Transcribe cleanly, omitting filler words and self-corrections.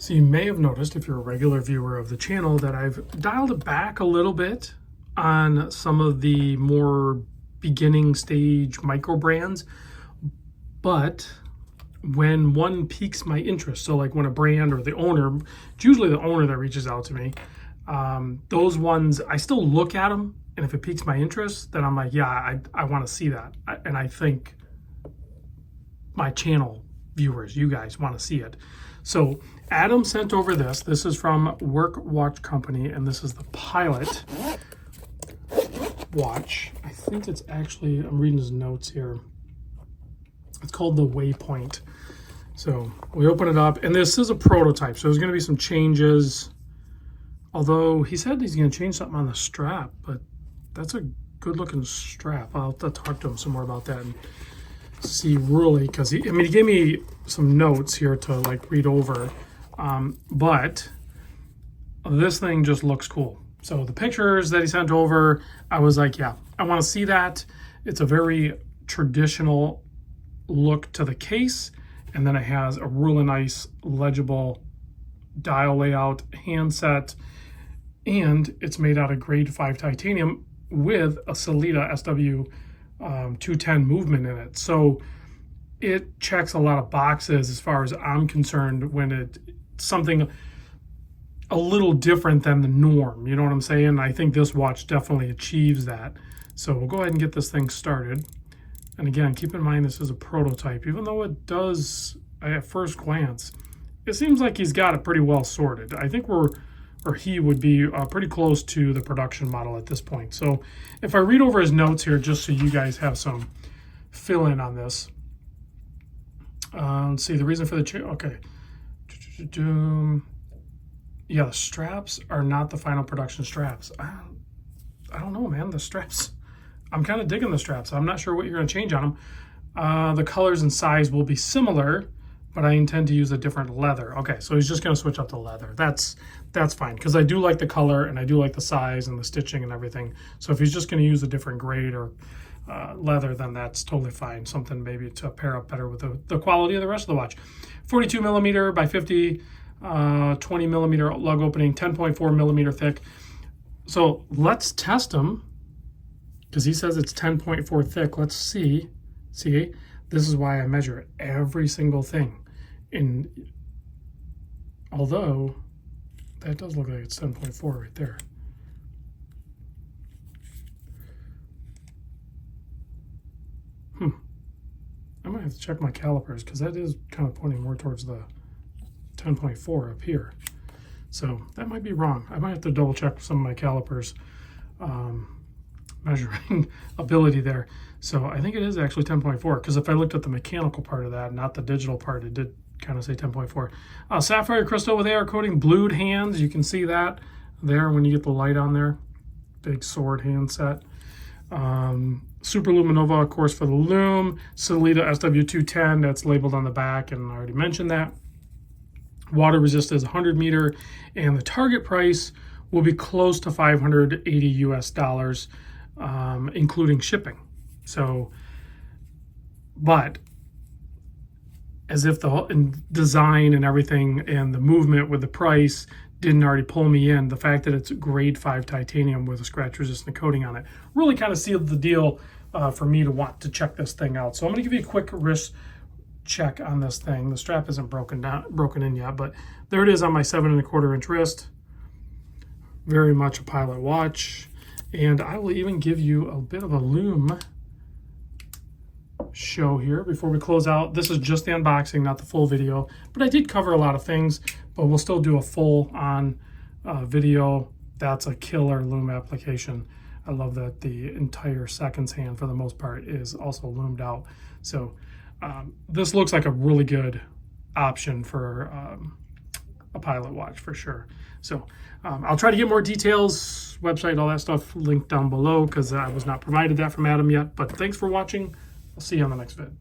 So you may have noticed, if you're a regular viewer of the channel, that I've dialed it back a little bit on some of the more beginning stage micro brands. But when one piques my interest, so like when a brand or the owner, it's usually the owner that reaches out to me, those ones, I still look at them. And if it piques my interest, then I'm like, yeah, I want to see that. And I think my channel viewers, you guys want to see it. So Adam sent over this. This is from Work Watch Company, and this is the Pilot watch. I think it's actually, I'm reading his notes here. It's called the Waypoint. So we open it up, and this is a prototype. So there's going to be some changes. Although he said he's going to change something on the strap, but that's a good looking strap. I'll have to talk to him some more about that and see really, because he gave me some notes here to like read over, but this thing just looks cool. So the pictures that he sent over, I was like, yeah, I want to see that. It's a very traditional look to the case, and then it has a really nice legible dial layout handset, and it's made out of grade 5 titanium with a Sellita SW 210 movement in it. So it checks a lot of boxes as far as I'm concerned when it's something a little different than the norm. You know what I'm saying? I think this watch definitely achieves that. So we'll go ahead and get this thing started. And again, keep in mind this is a prototype, even though it does, at first glance, it seems like he's got it pretty well sorted. I think he would be pretty close to the production model at this point. So if I read over his notes here, just so you guys have some fill in on this. Let's see, the reason for the change, okay. Yeah, the straps are not the final production straps. I don't know, man, the straps, I'm kind of digging the straps. I'm not sure what you're gonna change on them. The colors and size will be similar, but I intend to use a different leather. Okay, so he's just gonna switch up the leather. That's fine, because I do like the color and I do like the size and the stitching and everything. So if he's just gonna use a different grade or leather, then that's totally fine. Something maybe to pair up better with the quality of the rest of the watch. 42 millimeter by 50, 20 millimeter lug opening, 10.4 millimeter thick. So let's test them, because he says it's 10.4 thick. Let's see. See, this is why I measure every single thing. And although that does look like it's 10.4 right there. I might have to check my calipers, because that is kind of pointing more towards the 10.4 up here. So that might be wrong. I might have to double check some of my calipers measuring ability there. So I think it is actually 10.4, because if I looked at the mechanical part of that, not the digital part, it did kind of say 10.4. Sapphire crystal with AR coating, blued hands. You can see that there when you get the light on there. Big sword handset. Super Luminova, of course, for the lume. Sellita SW210, that's labeled on the back, and I already mentioned that. Water resist is 100 meter, and the target price will be close to $580 US, including shipping. So, but as if the whole design and everything and the movement with the price didn't already pull me in, the fact that it's grade 5 titanium with a scratch resistant coating on it really kind of sealed the deal for me to want to check this thing out. So I'm going to give you a quick wrist check on this thing. The strap isn't broken in yet, but there it is on my 7¼ inch wrist. Very much a Pilot watch. And I will even give you a bit of a lume show here before we close out. This is just the unboxing, not the full video, but I did cover a lot of things, but we'll still do a full on video. That's a killer lume application. I love that the entire seconds hand for the most part is also loomed out. So this looks like a really good option for a Pilot watch for sure. So I'll try to get more details, website, all that stuff linked down below, because I was not provided that from Adam yet. But thanks for watching. I'll see you on the next vid.